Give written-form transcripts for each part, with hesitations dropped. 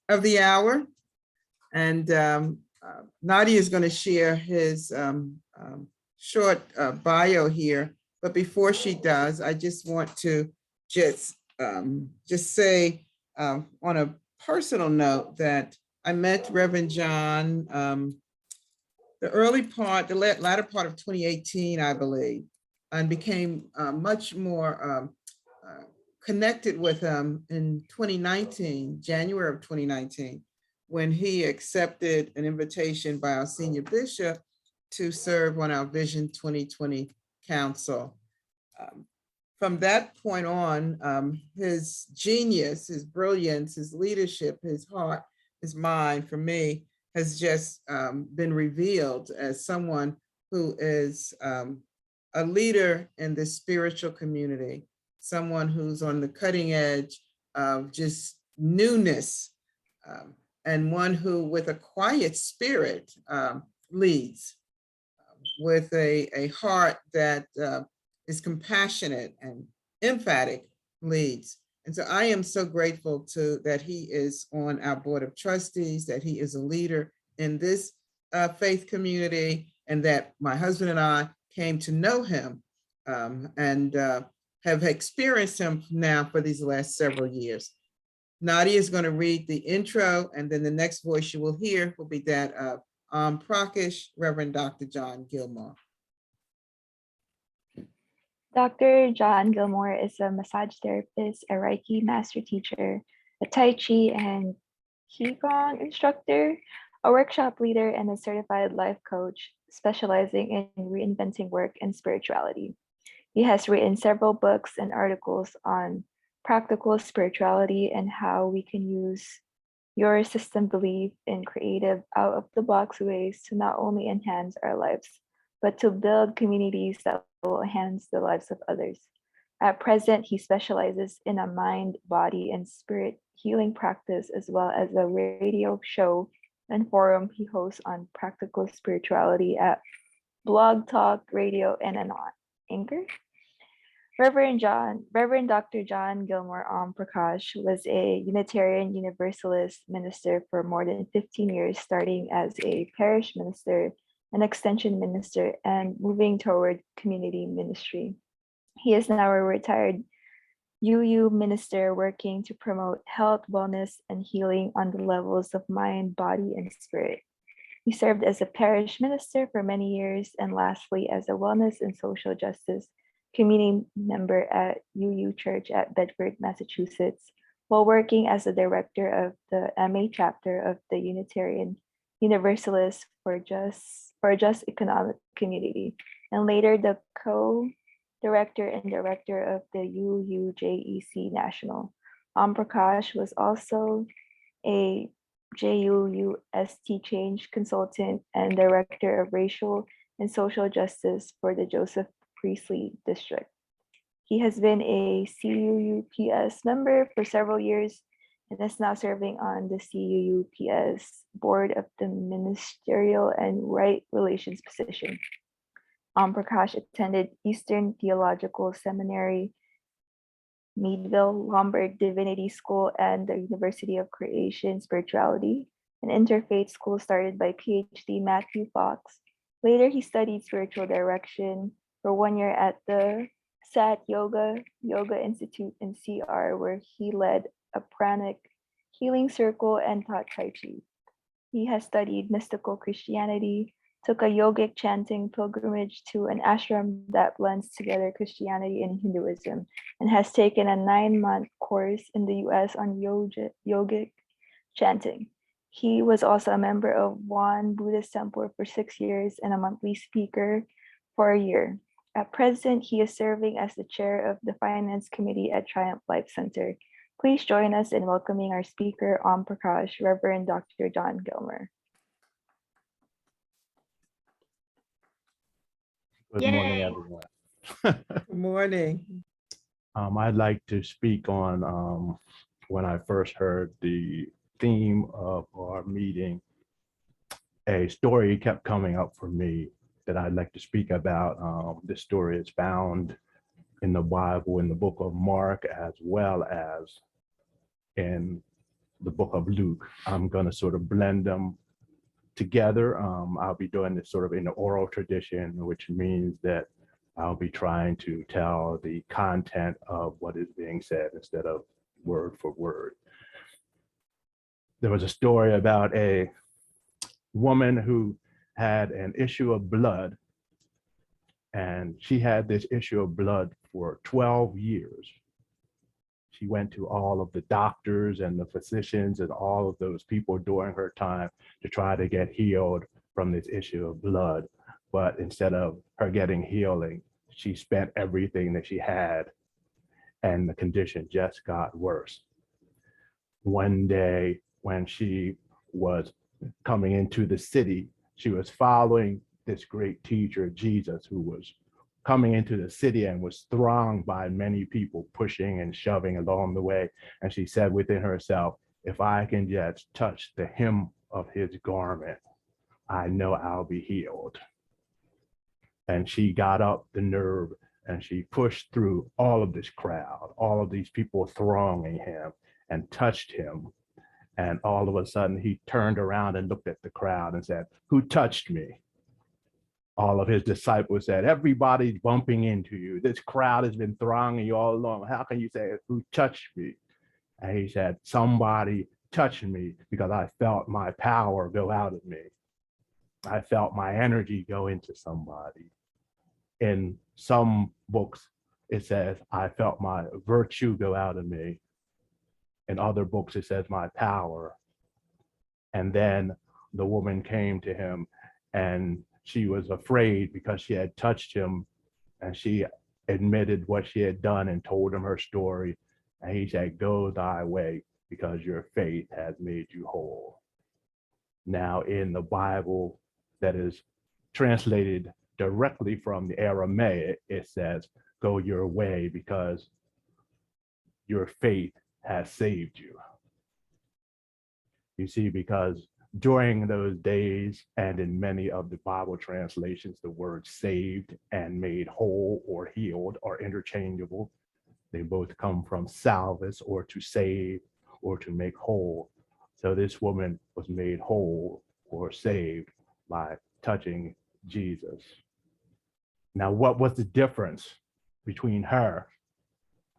of the hour. And Nadia is going to share his short bio here. But before she does, I just want to just say on a personal note that I met Reverend John the latter part of 2018, I believe, and became much more connected with him in 2019, January of 2019, when he accepted an invitation by our senior bishop to serve on our Vision 2020 Council. From that point on, his genius, his brilliance, his leadership, his heart, his mind, for me, has just been revealed as someone who is a leader in the spiritual community, someone who's on the cutting edge of just newness, and one who, with a quiet spirit, leads, with a heart that is compassionate and emphatic, leads. And so I am so grateful that he is on our board of trustees, that he is a leader in this faith community, and that my husband and I came to know him and have experienced him now for these last several years. Nadia is going to read the intro, and then the next voice you will hear will be that of Prakash, Reverend Dr. John Gilmore. Dr. John Gilmore is a massage therapist, a Reiki master teacher, a Tai Chi and Qigong instructor, a workshop leader, and a certified life coach specializing in reinventing work and spirituality. He has written several books and articles on practical spirituality and how we can use your system belief in creative, out-of-the-box ways to not only enhance our lives, but to build communities that will enhance the lives of others. At present, he specializes in a mind, body, and spirit healing practice, as well as a radio show and forum he hosts on practical spirituality at Blog Talk Radio and on Anchor. Reverend Dr. John Gilmore Prakash was a Unitarian Universalist minister for more than 15 years, starting as a parish minister, an extension minister, and moving toward community ministry. He is now a retired UU minister working to promote health, wellness, and healing on the levels of mind, body, and spirit. He served as a parish minister for many years, and lastly, as a wellness and social justice community member at UU Church at Bedford, Massachusetts, while working as the director of the MA chapter of the Unitarian Universalist for a Just Economic Community, and later the co-director and director of the UUJEC National. Prakash was also a JUUST change consultant and director of racial and social justice for the Joseph Priestley District. He has been a CUUPS member for several years and is now serving on the CUUPS board of the Ministerial and Right Relations position. Prakash attended Eastern Theological Seminary, Meadville Lombard Divinity School, and the University of Creation Spirituality, an interfaith school started by PhD Matthew Fox. Later, he studied spiritual direction for 1 year at the Sat Yoga Institute in CR, where he led a pranic healing circle and taught Tai Chi. He has studied mystical Christianity, took a yogic chanting pilgrimage to an ashram that blends together Christianity and Hinduism, and has taken a 9-month course in the US on yogic chanting. He was also a member of Wan Buddhist Temple for 6 years and a monthly speaker for a year. At present, he is serving as the chair of the Finance Committee at Triumph Life Center. Please join us in welcoming our speaker, Prakash, Reverend Dr. John Gilmore. Good morning, everyone. Good morning. I'd like to speak on when I first heard the theme of our meeting, a story kept coming up for me that I'd like to speak about. This story is found in the Bible, in the book of Mark, as well as in the book of Luke. I'm going to sort of blend them together. I'll be doing this sort of in the oral tradition, which means that I'll be trying to tell the content of what is being said instead of word for word. There was a story about a woman who had an issue of blood, and she had this issue of blood for 12 years. She went to all of the doctors and the physicians and all of those people during her time to try to get healed from this issue of blood. But instead of her getting healing, she spent everything that she had, and the condition just got worse. One day when she was coming into the city, she was following this great teacher, Jesus, who was coming into the city and was thronged by many people pushing and shoving along the way. And she said within herself, if I can just touch the hem of his garment, I know I'll be healed. And she got up the nerve and she pushed through all of this crowd, all of these people thronging him, and touched him. And all of a sudden he turned around and looked at the crowd and said, who touched me? All of his disciples said, everybody's bumping into you. This crowd has been thronging you all along. How can you say, who touched me? And he said, somebody touched me because I felt my power go out of me. I felt my energy go into somebody. In some books, it says, I felt my virtue go out of me. In other books, it says my power. And then the woman came to him and she was afraid because she had touched him, and she admitted what she had done and told him her story. And he said, go thy way because your faith has made you whole. Now in the Bible that is translated directly from the Aramaic, it says, go your way because your faith has saved you. You see, because during those days, and in many of the Bible translations, the words saved and made whole or healed are interchangeable. They both come from salvus, or to save, or to make whole. So this woman was made whole or saved by touching Jesus. Now, what was the difference between her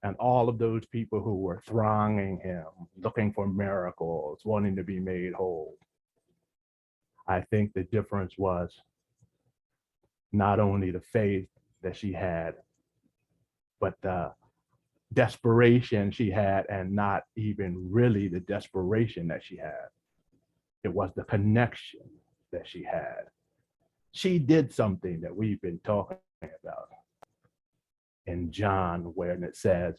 and all of those people who were thronging him, looking for miracles, wanting to be made whole? I think the difference was not only the faith that she had, but the desperation she had, and not even really the desperation that she had. It was the connection that she had. She did something that we've been talking about in John, where it says,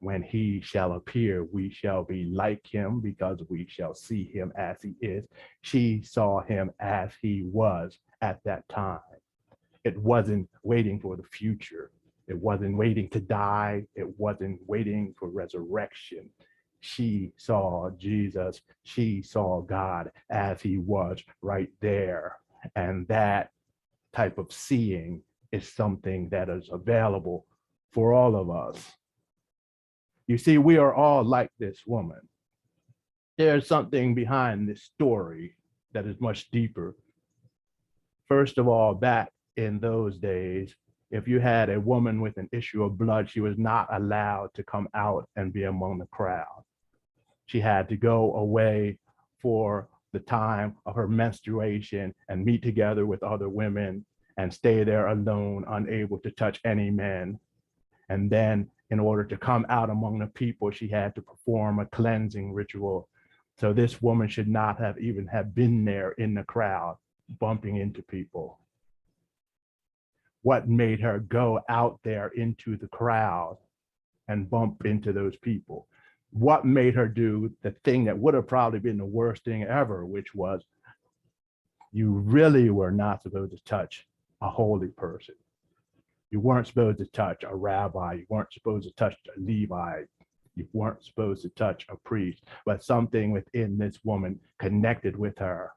when he shall appear, we shall be like him because we shall see him as he is. She saw him as he was at that time. It wasn't waiting for the future. It wasn't waiting to die. It wasn't waiting for resurrection. She saw Jesus. She saw God as he was right there. And that type of seeing is something that is available for all of us. You see, we are all like this woman. There's something behind this story that is much deeper. First of all, back in those days, if you had a woman with an issue of blood, she was not allowed to come out and be among the crowd. She had to go away for the time of her menstruation and meet together with other women and stay there alone, unable to touch any men. And then in order to come out among the people, she had to perform a cleansing ritual. So this woman should not have even have been there in the crowd, bumping into people. What made her go out there into the crowd and bump into those people? What made her do the thing that would have probably been the worst thing ever, which was, you really were not supposed to touch a holy person. You weren't supposed to touch a rabbi. You weren't supposed to touch a Levite. You weren't supposed to touch a priest. But something within this woman connected with her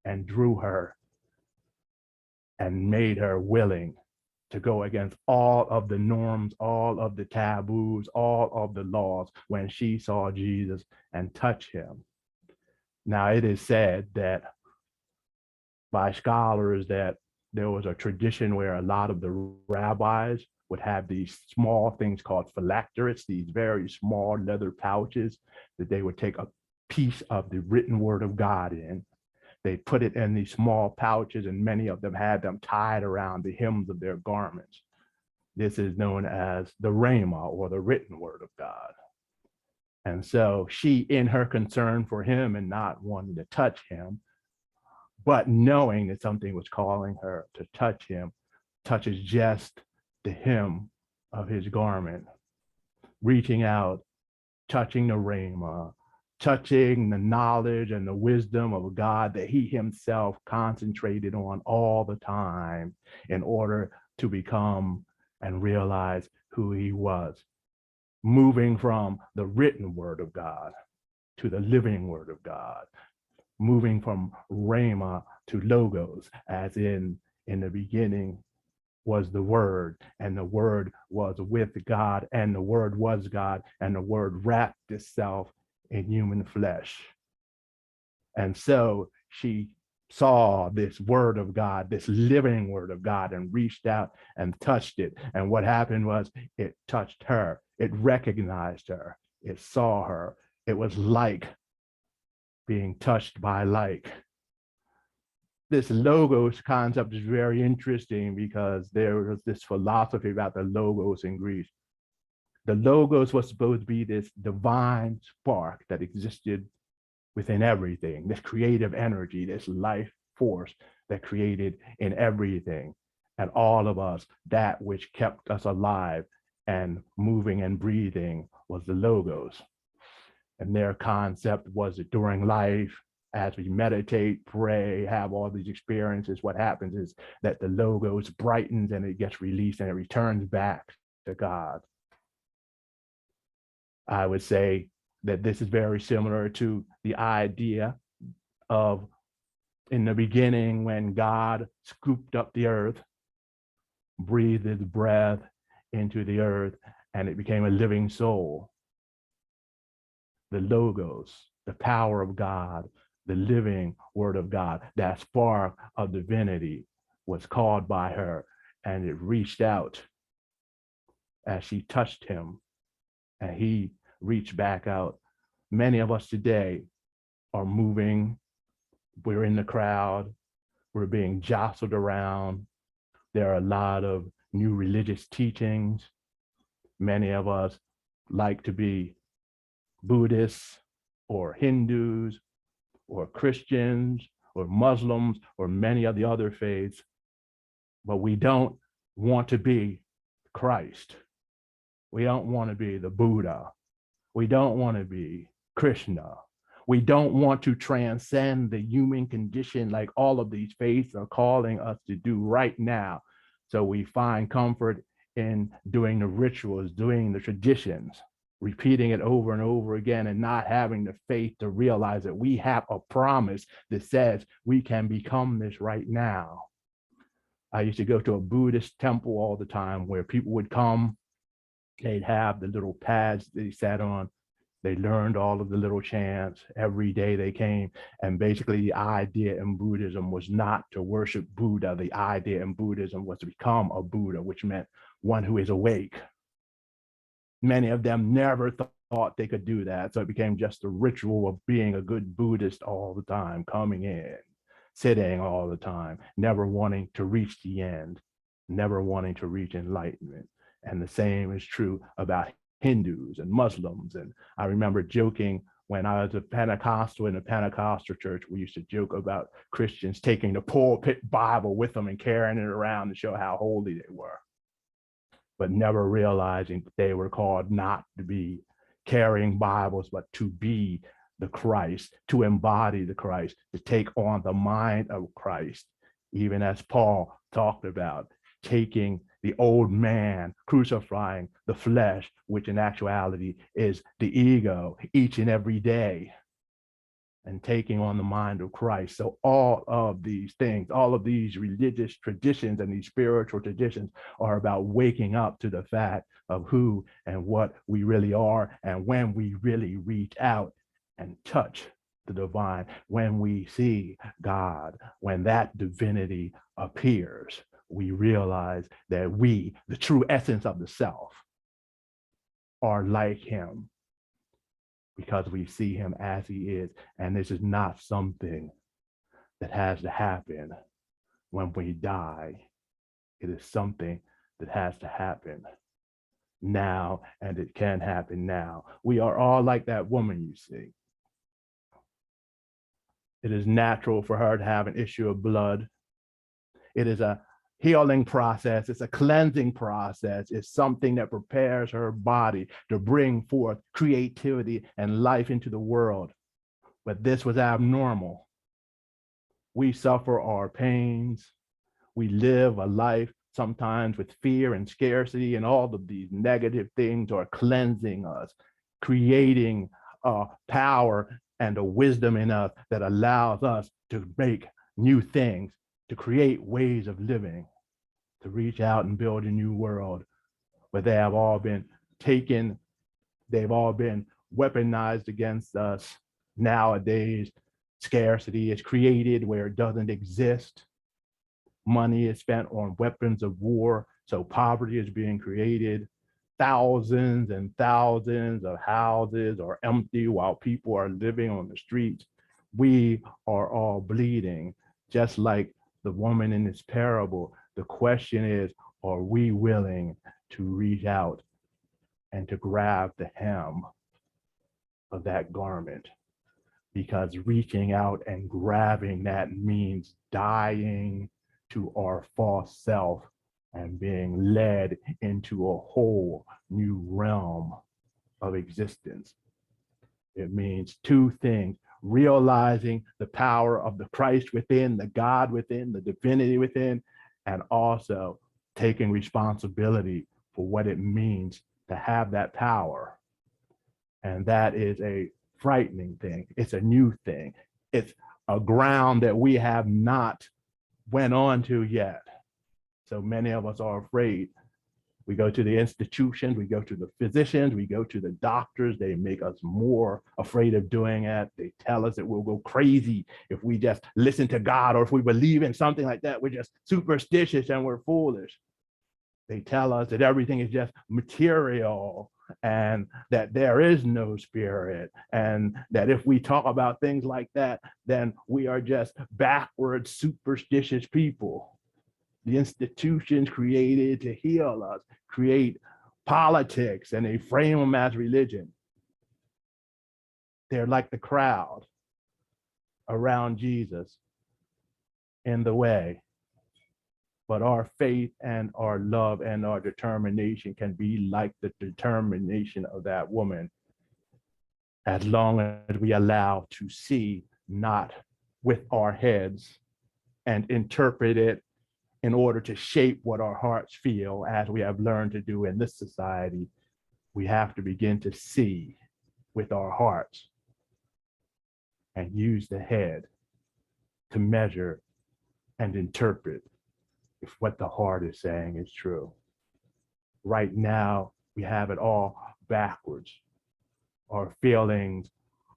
and drew her and made her willing to go against all of the norms, all of the taboos, all of the laws when she saw Jesus and touched him. Now, it is said that by scholars that there was a tradition where a lot of the rabbis would have these small things called phylacteries, these very small leather pouches that they would take a piece of the written word of God in. They put it in these small pouches, and many of them had them tied around the hems of their garments. This is known as the Rhema, or the written word of God. And so she, in her concern for him and not wanting to touch him, but knowing that something was calling her to touch him, touches just the hem of his garment, reaching out, touching the Rhema, touching the knowledge and the wisdom of God that he himself concentrated on all the time in order to become and realize who he was, moving from the written word of God to the living word of God, moving from Rhema to Logos, as in the beginning was the Word, and the Word was with God, and the Word was God, and the Word wrapped itself in human flesh. And so she saw this word of God, this living word of God, and reached out and touched it. And what happened was it touched her, it recognized her, it saw her. It was like being touched by like. This logos concept is very interesting because there was this philosophy about the logos in Greece. The logos was supposed to be this divine spark that existed within everything, this creative energy, this life force that created in everything and all of us. That which kept us alive and moving and breathing was the logos. And their concept was that during life, as we meditate, pray, have all these experiences, what happens is that the logos brightens and it gets released and it returns back to God. I would say that this is very similar to the idea of in the beginning when God scooped up the earth, breathed his breath into the earth, and it became a living soul. The logos, the power of God, the living word of God, that spark of divinity was called by her, and it reached out as she touched him, and he reached back out. Many of us today are moving. We're in the crowd. We're being jostled around. There are a lot of new religious teachings. Many of us like to be Buddhists or Hindus or Christians or Muslims or many of the other faiths, but we don't want to be Christ. We don't want to be the Buddha. We don't want to be Krishna. We don't want to transcend the human condition like all of these faiths are calling us to do right now. So we find comfort in doing the rituals, doing the traditions, repeating it over and over again, and not having the faith to realize that we have a promise that says we can become this right now. I used to go to a Buddhist temple all the time where people would come, they'd have the little pads they sat on. They learned all of the little chants every day they came. And basically the idea in Buddhism was not to worship Buddha. The idea in Buddhism was to become a Buddha, which meant one who is awake. Many of them never thought they could do that. So it became just a ritual of being a good Buddhist all the time, coming in, sitting all the time, never wanting to reach the end, never wanting to reach enlightenment. And the same is true about Hindus and Muslims. And I remember joking when I was a Pentecostal in a Pentecostal church, we used to joke about Christians taking the pulpit Bible with them and carrying it around to show how holy they were, but never realizing that they were called not to be carrying Bibles, but to be the Christ, to embody the Christ, to take on the mind of Christ, even as Paul talked about taking the old man, crucifying the flesh, which in actuality is the ego, each and every day. and taking on the mind of Christ. So all of these things, all of these religious traditions and these spiritual traditions are about waking up to the fact of who and what we really are, and when we really reach out and touch the divine, when we see God, when that divinity appears, we realize that we, the true essence of the self, are like him because we see him as he is. And this is not something that has to happen when we die. It is something that has to happen now, and it can happen now. We are all like that woman you see. It is natural for her to have an issue of blood. It is a healing process. It's a cleansing process. It's something that prepares her body to bring forth creativity and life into the world. But this was abnormal. We suffer our pains. We live a life sometimes with fear and scarcity, and all of these negative things are cleansing us, creating a power and a wisdom in us that allows us to make new things, to create ways of living, to reach out and build a new world. But they have all been taken, they've all been weaponized against us. Nowadays, scarcity is created where it doesn't exist. Money is spent on weapons of war, so poverty is being created. Thousands and thousands of houses are empty while people are living on the streets. We are all bleeding, just like the woman in this parable. The question is, are we willing to reach out and to grab the hem of that garment? Because reaching out and grabbing that means dying to our false self and being led into a whole new realm of existence. It means two things: realizing the power of the Christ within, the God within, the divinity within, and also taking responsibility for what it means to have that power. And that is a frightening thing. It's a new thing. It's a ground that we have not went on to yet. So many of us are afraid. We go to the institutions, we go to the physicians, we go to the doctors. They make us more afraid of doing it. They tell us that we'll go crazy if we just listen to God, or if we believe in something like that. We're just superstitious and we're foolish. They tell us that everything is just material and that there is no spirit, and that if we talk about things like that, then we are just backward, superstitious people. The institutions created to heal us create politics, and they frame them as religion. They're like the crowd around Jesus in the way. But our faith and our love and our determination can be like the determination of that woman, as long as we allow to see not with our heads and interpret it in order to shape what our hearts feel, as we have learned to do in this society. We have to begin to see with our hearts and use the head to measure and interpret if what the heart is saying is true. Right now, we have it all backwards. Our feelings,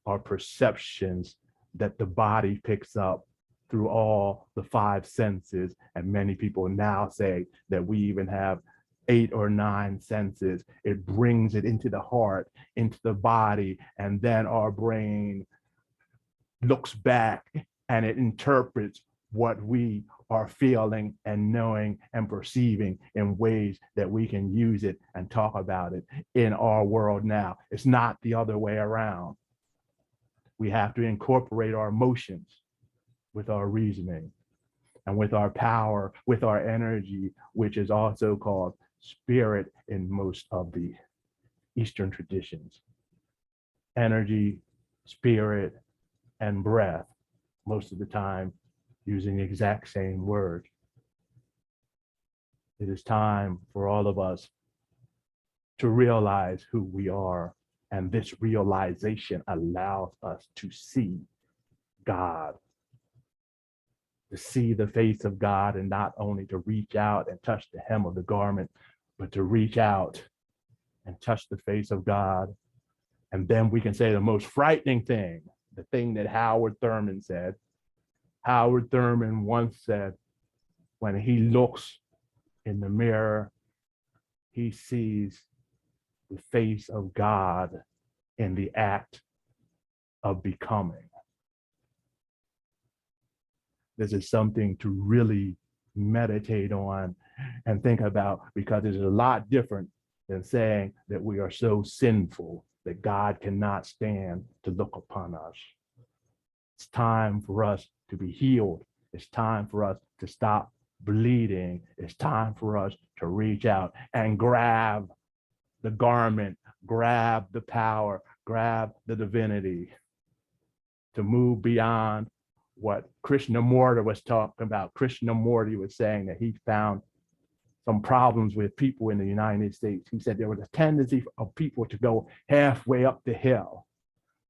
our perceptions that the body picks up through all the five senses. And many people now say that we even have 8 or 9 senses. It brings it into the heart, into the body, and then our brain looks back and it interprets what we are feeling and knowing and perceiving in ways that we can use it and talk about it in our world now. It's not the other way around. We have to incorporate our emotions with our reasoning and with our power, with our energy, which is also called spirit in most of the Eastern traditions. Energy, spirit, and breath, most of the time using the exact same word. It is time for all of us to realize who we are, and this realization allows us to see God, to see the face of God, and not only to reach out and touch the hem of the garment, but to reach out and touch the face of God. And then we can say the most frightening thing, the thing that Howard Thurman said. Howard Thurman once said, when he looks in the mirror, he sees the face of God in the act of becoming. This is something to really meditate on and think about, because it is a lot different than saying that we are so sinful that God cannot stand to look upon us. It's time for us to be healed. It's time for us to stop bleeding. It's time for us to reach out and grab the garment, grab the power, grab the divinity, to move beyond what Krishnamurti was talking about. Krishnamurti was saying that he found some problems with people in the United States. He said there was a tendency of people to go halfway up the hill.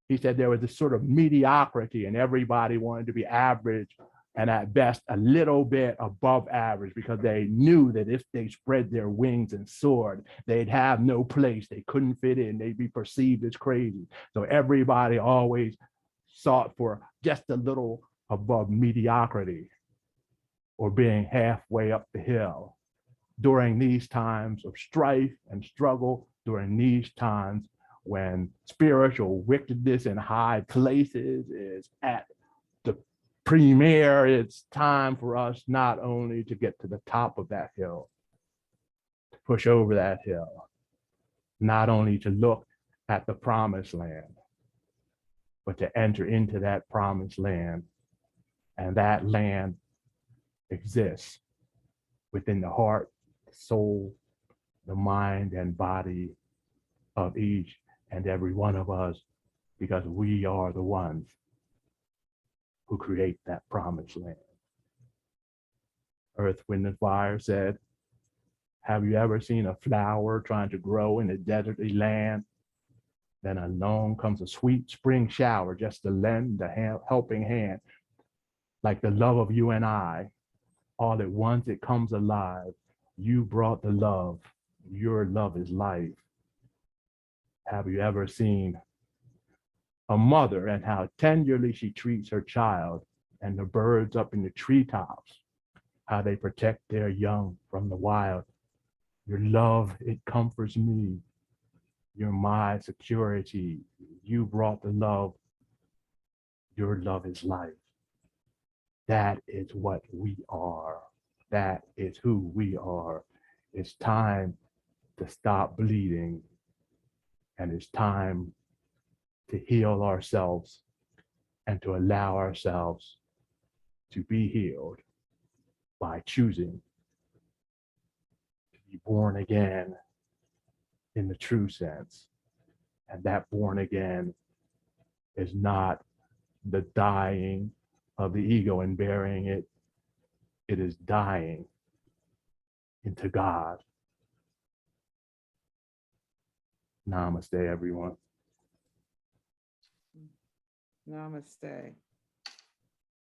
He said there was this sort of mediocrity, and everybody wanted to be average and at best a little bit above average, because they knew that if they spread their wings and soared, they'd have no place. They couldn't fit in. They'd be perceived as crazy. So everybody always sought for just a little above mediocrity, or being halfway up the hill. During these times of strife and struggle, during these times when spiritual wickedness in high places is at the premier, it's time for us not only to get to the top of that hill, to push over that hill, not only to look at the promised land, but to enter into that promised land. And that land exists within the heart, the soul, the mind, and body of each and every one of us, because we are the ones who create that promised land. Earth, Wind, and Fire said, have you ever seen a flower trying to grow in a deserty land? Then along comes a sweet spring shower just to lend a helping hand. Like the love of you and I, all at once it comes alive. You brought the love. Your love is life. Have you ever seen a mother and how tenderly she treats her child, and the birds up in the treetops, how they protect their young from the wild? Your love, it comforts me. You're my security. You brought the love. Your love is life. That is what we are. That is who we are. It's time to stop bleeding, and it's time to heal ourselves and to allow ourselves to be healed by choosing to be born again in the true sense. And that born again is not the dying of the ego and burying it. It is dying into God. Namaste, everyone. Namaste.